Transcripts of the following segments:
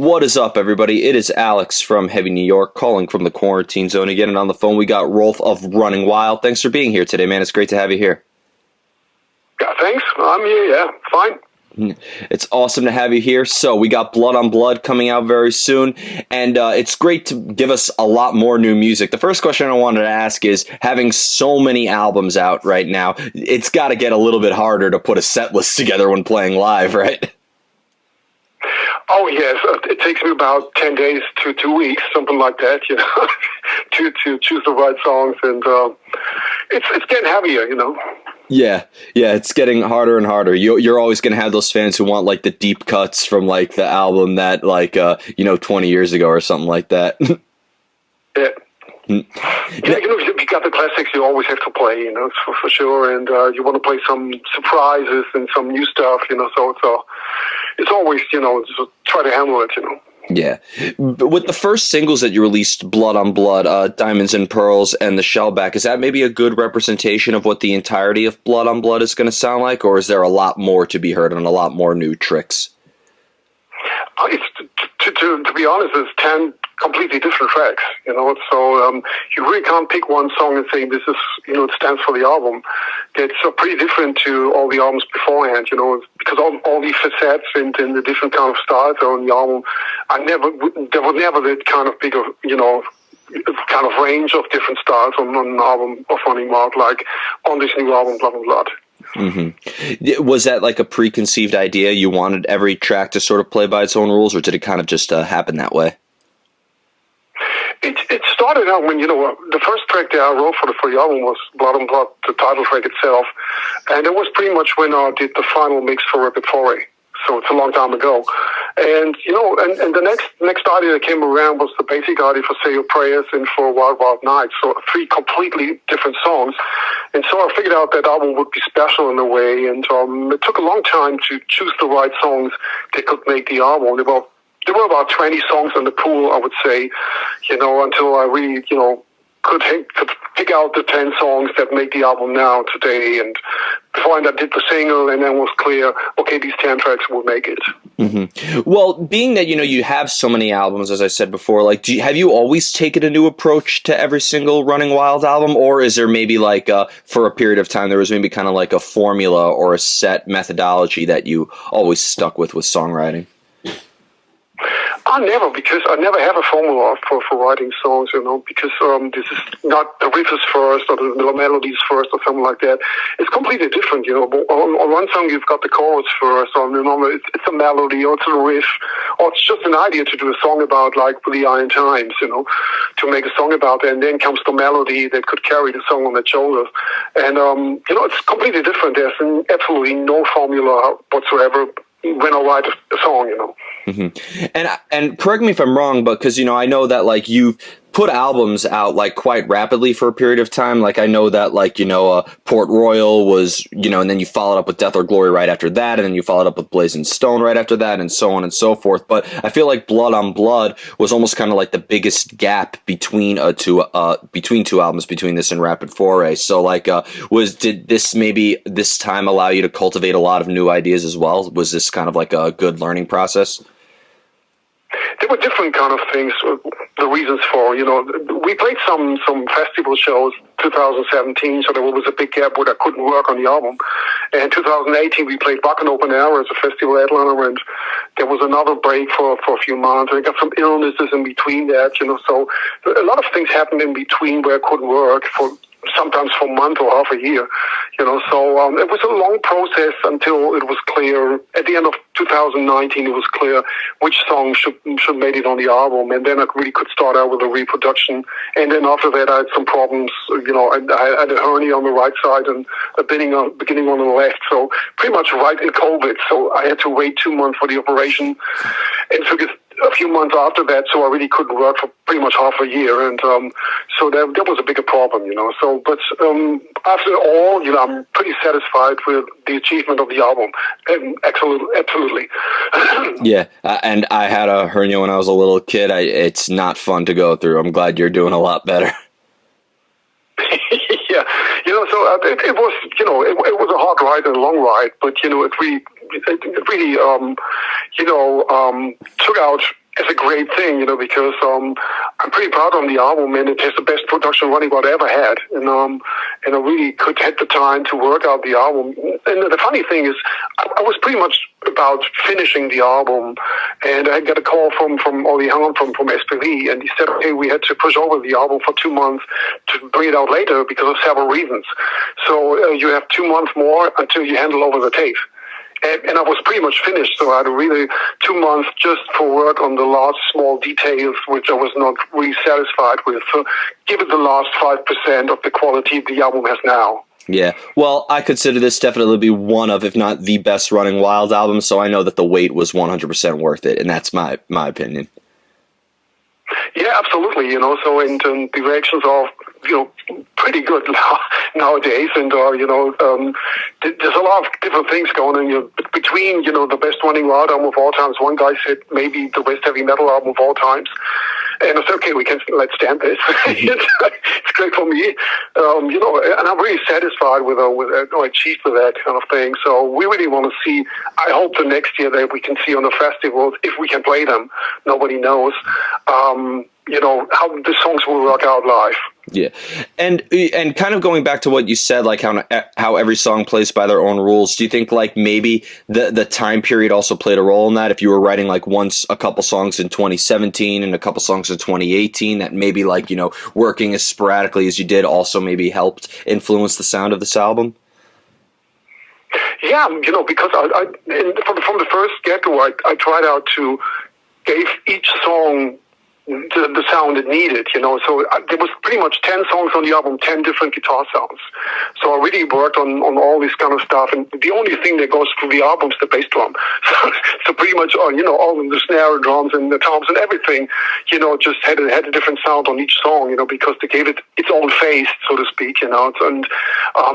What is up, everybody? It is Alex from Heavy New York, calling from the quarantine zone again. And on the phone, we got Rolf of Running Wild. Thanks for being here today, man. It's great to have you here. Yeah, thanks. I'm here, yeah. Fine. It's awesome to have you here. So we got Blood on Blood coming out very soon, and it's great to give us a lot more new music. The first question I wanted to ask is, having so many albums out right now, it's got to get a little bit harder to put a set list together when playing live, right? Oh, yes. It takes me about 10 days to 2 weeks, something like that, to choose the right songs, and it's getting heavier, Yeah, it's getting harder and harder. You're always going to have those fans who want, like, the deep cuts from, like, the album that, 20 years ago or something like that. Yeah. You got the classics you always have to play, for sure, and you want to play some surprises and some new stuff, so it's always, just try to handle it, Yeah. With the first singles that you released, Blood on Blood, Diamonds and Pearls, and The Shellback, is that maybe a good representation of what the entirety of Blood on Blood is going to sound like, or is there a lot more to be heard and a lot more new tricks? To be honest, it's 10 completely different tracks, so you really can't pick one song and say this is, it stands for the album. It's pretty different to all the albums beforehand, because all the facets and the different kind of styles on the album, there was never that kind of bigger, kind of range of different styles on an album of Running Wild, like on this new album, Blood on Blood. Mm-hmm. Was that like a preconceived idea? You wanted every track to sort of play by its own rules, or did it kind of just happen that way? It started out when, the first track that I wrote for the album was Blood on Blood, the title track itself. And it was pretty much when I did the final mix for Rapid Foray. So it's a long time ago. And, and the next idea that came around was the basic idea for Say Your Prayers and for Wild Wild Nights. So 3 completely different songs. And so I figured out that album would be special in a way. And it took a long time to choose the right songs that could make the album. There were about 20 songs in the pool, I would say, until I really, could pick out the 10 songs that make the album now, today. And before I did the single, and then was clear, okay, these 10 tracks will make it. Mm-hmm. Well, being that, you have so many albums, as I said before, like, have you always taken a new approach to every single Running Wild album? Or is there maybe for a period of time, there was maybe kind of like a formula or a set methodology that you always stuck with songwriting? I never have a formula for writing songs, because this is not the riff is first or the melodies first or something like that. It's completely different, On one song you've got the chorus first, or it's a melody, or it's a riff, or it's just an idea to do a song about, like with the Iron Times, to make a song about it, and then comes the melody that could carry the song on its shoulders. And it's completely different. There's absolutely no formula whatsoever when I write a song, Mm-hmm. And correct me if I'm wrong, but because, I know that, you've put albums out, quite rapidly for a period of time. I know that, Port Royal was, and then you followed up with Death or Glory right after that, and then you followed up with Blazing Stone right after that, and so on and so forth. But I feel like Blood on Blood was almost kind of like the biggest gap between two albums, between this and Rapid Foray. So, did this time allow you to cultivate a lot of new ideas as well? Was this kind of like a good learning process? There were different kind of things, the reasons for, we played some festival shows 2017, so there was a big gap where I couldn't work on the album. And 2018 we played Wacken Open Air as a festival headliner, and there was another break for a few months. I got some illnesses in between that, so a lot of things happened in between where I couldn't work sometimes for a month or half a year, so it was a long process until it was clear. At the end of 2019, it was clear which song should make it on the album, and then I really could start out with a reproduction. And then after that, I had some problems. I had a hernia on the right side and a beginning on the left, so pretty much right in COVID. So I had to wait 2 months for the operation, and took it a few months after that, so I really couldn't work for pretty much half a year, and so that was a bigger problem, So, but after all, I'm pretty satisfied with the achievement of the album, and absolutely. Yeah, and I had a hernia when I was a little kid. It's not fun to go through. I'm glad you're doing a lot better. Yeah, so it was, it was a hard ride and a long ride, but it really took out as a great thing, because I'm pretty proud of the album, and it has the best production Running Wild I ever had, and I really could had the time to work out the album. And the funny thing is, I was pretty much about finishing the album, and I got a call from Ollie Hahn from SPV, and he said, okay, we had to push over the album for 2 months to bring it out later because of several reasons. So you have 2 months more until you handle over the tape. And I was pretty much finished, so I had really 2 months just for work on the last small details, which I was not really satisfied with. So give it the last 5% of the quality the album has now. Yeah, well, I consider this definitely to be one of, if not the best Running Wild album, so I know that the wait was 100% worth it, and that's my opinion. Yeah, absolutely, so and the reactions are, pretty good nowadays, and there's a lot of different things going on, between, the best Running Wild album of all times. One guy said maybe the best heavy metal album of all times. And I said, okay, let's stand this. It's great for me, and I'm really satisfied with I achieved with that kind of thing. So we really want to see. I hope the next year that we can see on the festivals, if we can play them. Nobody knows, how the songs will work out live. Yeah, and kind of going back to what you said, like how every song plays by their own rules. Do you think like maybe the time period also played a role in that? If you were writing like a couple songs in 2017 and a couple songs in 2018, that maybe like working as sporadically as you did also maybe helped influence the sound of this album. Yeah, because from the first get-go, I tried out to give each song the sound it needed, So there was pretty much 10 songs on the album, 10 different guitar sounds. So I really worked on all this kind of stuff, and the only thing that goes through the album is the bass drum. So pretty much, all of the snare drums and the toms and everything, just had a different sound on each song, because they gave it its own face, so to speak, And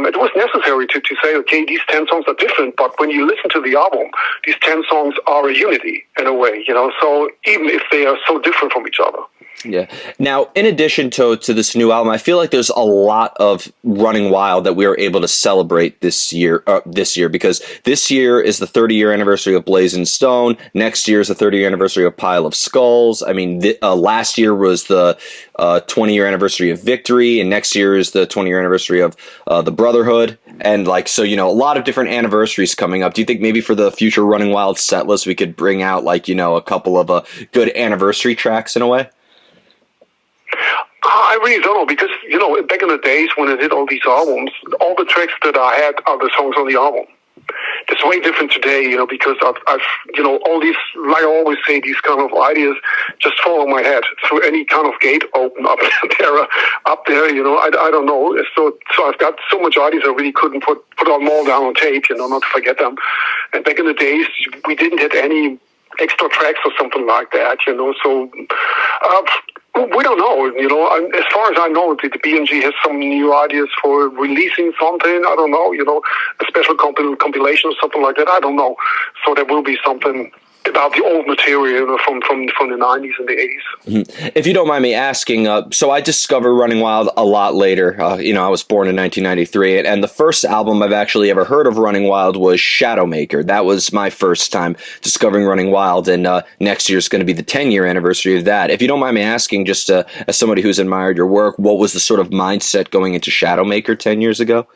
it was necessary to say, okay, these 10 songs are different, but when you listen to the album, these 10 songs are a unity in a way, So even if they are so different from each other. Yeah. Now, in addition to this new album, I feel like there's a lot of Running Wild that we are able to celebrate this year, because this year is the 30-year anniversary of Blazing Stone. Next year is the 30-year anniversary of Pile of Skulls. I mean, last year was the 20-year anniversary of Victory, and next year is the 20-year anniversary of the Brotherhood. And so, a lot of different anniversaries coming up. Do you think maybe for the future Running Wild set list, we could bring out a couple of good anniversary tracks in a way? I really don't know, because, back in the days when I did all these albums, all the tracks that I had are the songs on the album. It's way different today, because I've all these, like I always say, these kind of ideas just fall on my head through any kind of gate open up there, I don't know. So I've got so much ideas I really couldn't put them all down on tape, not to forget them. And back in the days, we didn't have any extra tracks or something like that, so we don't know, as far as I know, the BMG has some new ideas for releasing something, I don't know, a special compilation or something like that, I don't know. So there will be something about the old material from the 90s and the 80s. Mm-hmm. If you don't mind me asking, so I discovered Running Wild a lot later. I was born in 1993, and the first album I've actually ever heard of Running Wild was Shadowmaker. That was my first time discovering Running Wild, and next year is going to be the 10-year anniversary of that. If you don't mind me asking, just as somebody who's admired your work, what was the sort of mindset going into Shadowmaker 10 years ago?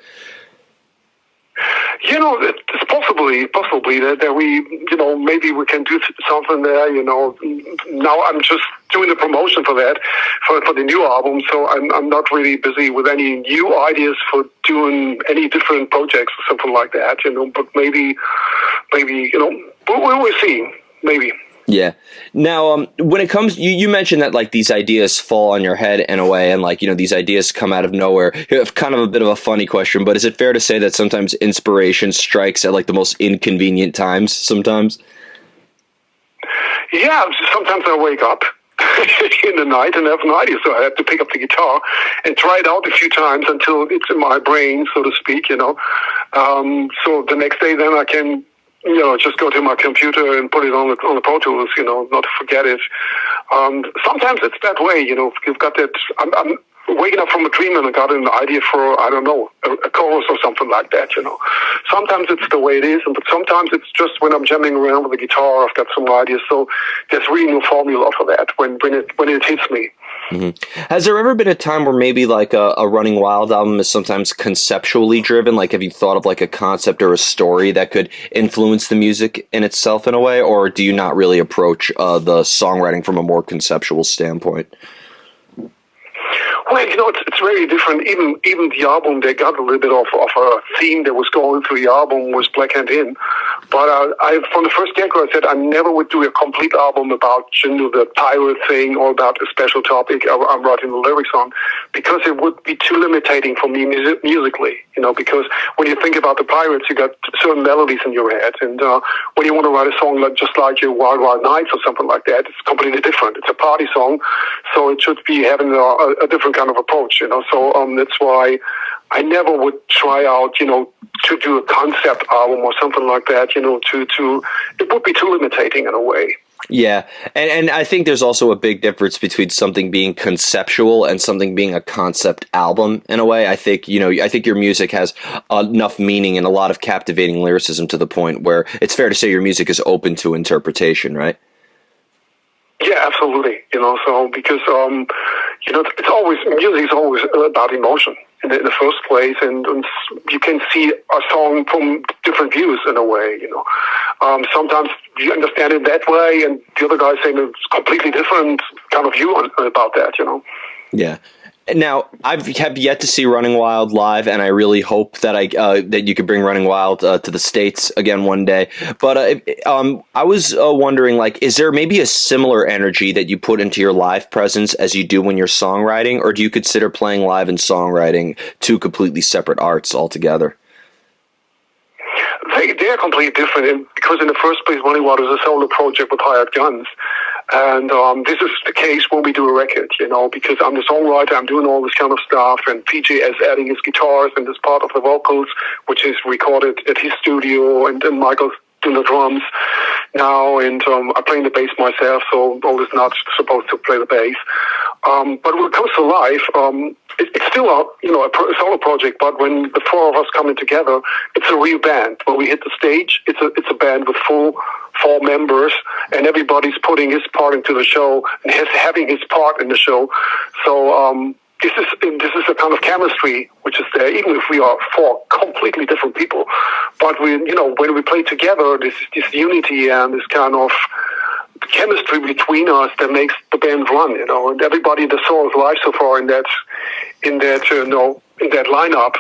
It's possibly that we, maybe we can do something there, Now I'm just doing the promotion for that, for the new album, so I'm not really busy with any new ideas for doing any different projects or something like that, but maybe, we'll see, maybe. Yeah. Now, when it comes, you mentioned that like these ideas fall on your head in a way, and like, these ideas come out of nowhere. Kind of a bit of a funny question, but is it fair to say that sometimes inspiration strikes at like the most inconvenient times sometimes? Yeah, sometimes I wake up in the night and have an idea, so I have to pick up the guitar and try it out a few times until it's in my brain, so to speak, So the next day then I can just go to my computer and put it on the Pro Tools, not to forget it. Sometimes it's that way, you've got that. waking up from a dream and I got an idea for, I don't know, a chorus or something like that, Sometimes it's the way it is, but sometimes it's just when I'm jamming around with the guitar, I've got some ideas. So there's really no formula for that when it hits me. Mm-hmm. Has there ever been a time where maybe like a Running Wild album is sometimes conceptually driven? Like, have you thought of like a concept or a story that could influence the music in itself in a way, or do you not really approach the songwriting from a more conceptual standpoint? Well, it's very different. Even the album, they got a little bit of a theme that was going through the album was Black Hand In. But I from the first get-go, I said I never would do a complete album about the pirate thing or about a special topic I'm writing the lyrics on, because it would be too limiting for me musically. Because when you think about the pirates, you got certain melodies in your head, and when you want to write a song just like your Wild Wild Nights or something like that, it's completely different. It's a party song, so it should be having a different kind of approach. So that's why I never would try out, to do a concept album or something like that, it would be too limiting in a way. Yeah, and I think there's also a big difference between something being conceptual and something being a concept album in a way. I think, I think your music has enough meaning and a lot of captivating lyricism to the point where it's fair to say your music is open to interpretation, right? Yeah, absolutely. So because, it's always, music is always about emotion in the first place, and you can see a song from different views in a way, Sometimes you understand it that way, and the other guy's saying it's completely different kind of view about that, Yeah. Now, I have yet to see Running Wild live, and I really hope that that you could bring Running Wild to the States again one day. But I was wondering, like, is there maybe a similar energy that you put into your live presence as you do when you're songwriting, or do you consider playing live and songwriting two completely separate arts altogether? They are completely different, because in the first place, Running Wild is a solo project with hired guns. And this is the case when we do a record, because I'm the songwriter, I'm doing all this kind of stuff, and PJ is adding his guitars and this part of the vocals, which is recorded at his studio, and then Michael's doing the drums now, and I'm playing the bass myself, so all is not supposed to play the bass. But when it comes to live, it's still a solo project, but when the four of us coming together, it's a real band. When we hit the stage, it's a band with full 4 members, and everybody's putting his part into the show and having his part in the show. So this is a kind of chemistry which is there, even if we are 4 completely different people. But when we play together, this unity and this kind of chemistry between us that makes the band run, and everybody that saw us live so far in that lineup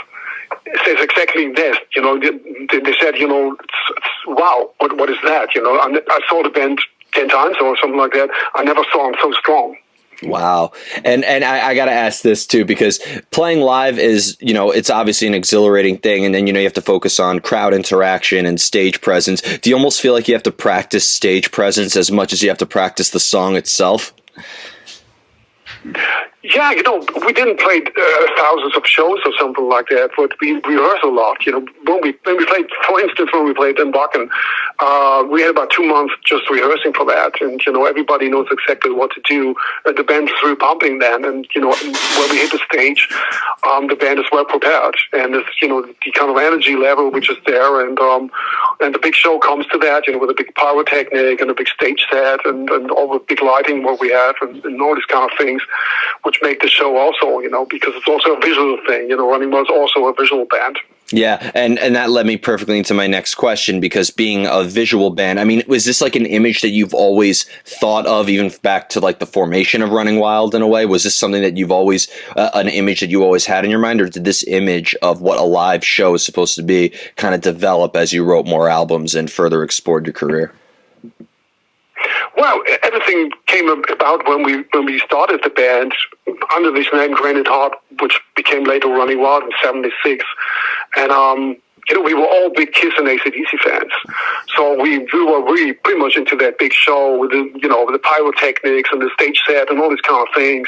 says exactly this. They said, it's wow, what is that? I saw the band 10 times or something like that. I never saw them so strong. Wow. And I got to ask this too, because playing live is, it's obviously an exhilarating thing. And then, you have to focus on crowd interaction and stage presence. Do you almost feel like you have to practice stage presence as much as you have to practice the song itself? Yeah, we didn't play thousands of shows or something like that, but we rehearse a lot. When we played, for instance, when we played in Bakken, we had about 2 months just rehearsing for that, and everybody knows exactly what to do. The band is really pumping then, and when we hit the stage, the band is well prepared, and it's the kind of energy level which is there, and the big show comes to that, with a big pyrotechnic and a big stage set and all the big lighting what we have and all these kind of things, which make the show also, because it's also a visual thing. Running Wild is also a visual band. Yeah, and that led me perfectly into my next question, because being a visual band, I mean, was this like an image that you've always thought of, even back to like the formation of Running Wild in a way? Was this something that you've always, an image that you always had in your mind, or did this image of what a live show is supposed to be kind of develop as you wrote more albums and further explored your career? Well, everything came about when we started the band under this name Granite Heart, which became later Running Wild in '76, and we were all big Kiss and AC/DC fans. So we were really pretty much into that big show with with the pyrotechnics and the stage set and all these kind of things,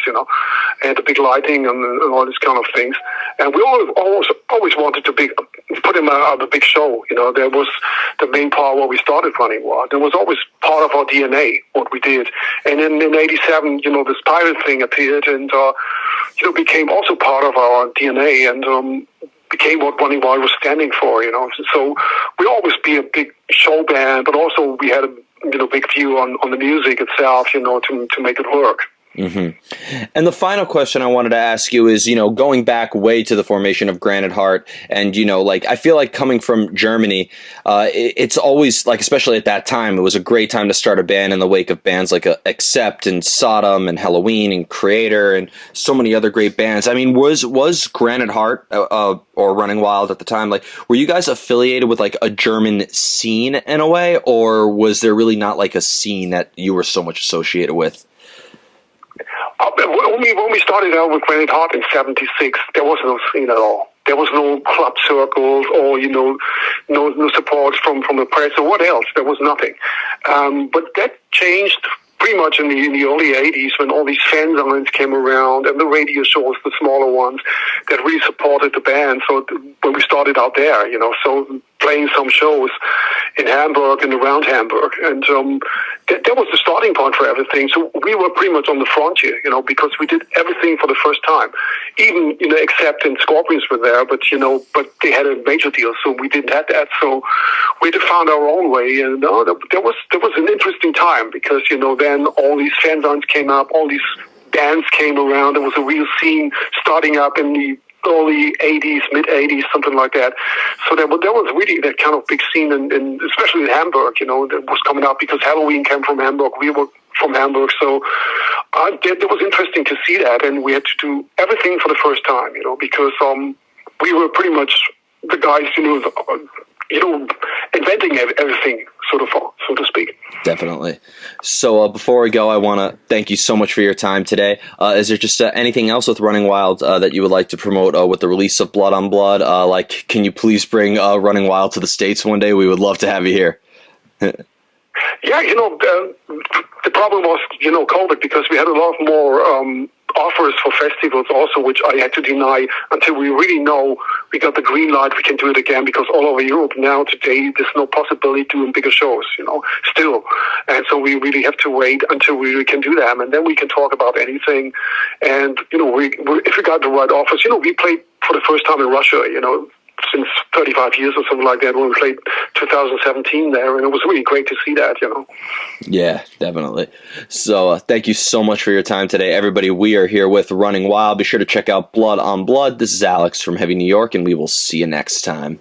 and the big lighting and all these kind of things. And we always wanted to put him out a big show. There was the main part where we started Running Wild. It was always part of our DNA, what we did. And then in '87, this pirate thing appeared and, became also part of our DNA and became what Running Wild was standing for, So we always be a big show band, but also we had a big view on the music itself, to make it work. Mm-hmm. And the final question I wanted to ask you is, going back way to the formation of Granite Heart, and, I feel like coming from Germany, it's always, especially at that time, it was a great time to start a band in the wake of bands like Accept and Sodom and Halloween and Creator and so many other great bands. I mean, was Granite Heart or Running Wild at the time, were you guys affiliated with a German scene in a way, or was there really not a scene that you were so much associated with? When we started out with Granite Heart in '76, there was no scene at all. There was no club circles or, no support from the press or what else. There was nothing. But that changed pretty much in the early '80s when all these fanzines came around and the radio shows, the smaller ones, that really supported the band. So when we started out there, so playing some shows in Hamburg and around Hamburg. And that was the starting point for everything. So we were pretty much on the frontier, because we did everything for the first time. Even, Accept and Scorpions were there, but they had a major deal, so we didn't have that. So we had to find our own way. And there was an interesting time because, then all these fanzines came up, all these bands came around. There was a real scene starting up in the early '80s, mid '80s, something like that. So there was really that kind of big scene, in especially in Hamburg, that was coming up because Halloween came from Hamburg. We were from Hamburg, so it was interesting to see that, and we had to do everything for the first time, because we were pretty much the guys, inventing everything, sort of, so to speak. Definitely. So before we go, I want to thank you so much for your time today. Is there just anything else with Running Wild that you would like to promote with the release of Blood on Blood? Can you please bring Running Wild to the States one day? We would love to have you here. Yeah, the problem was, COVID, because we had a lot more offers for festivals also, which I had to deny until we really know we got the green light, we can do it again, because all over Europe now today there's no possibility of doing bigger shows, still. And so we really have to wait until we really can do them, and then we can talk about anything. And, if we got the right offers, we played for the first time in Russia, since 35 years or something like that, when we played 2017 there, and it was really great to see that, Yeah, definitely. So thank you so much for your time today, everybody. We are here with Running Wild. Be sure to check out Blood on Blood. This is Alex from Heavy New York, and we will see you next time.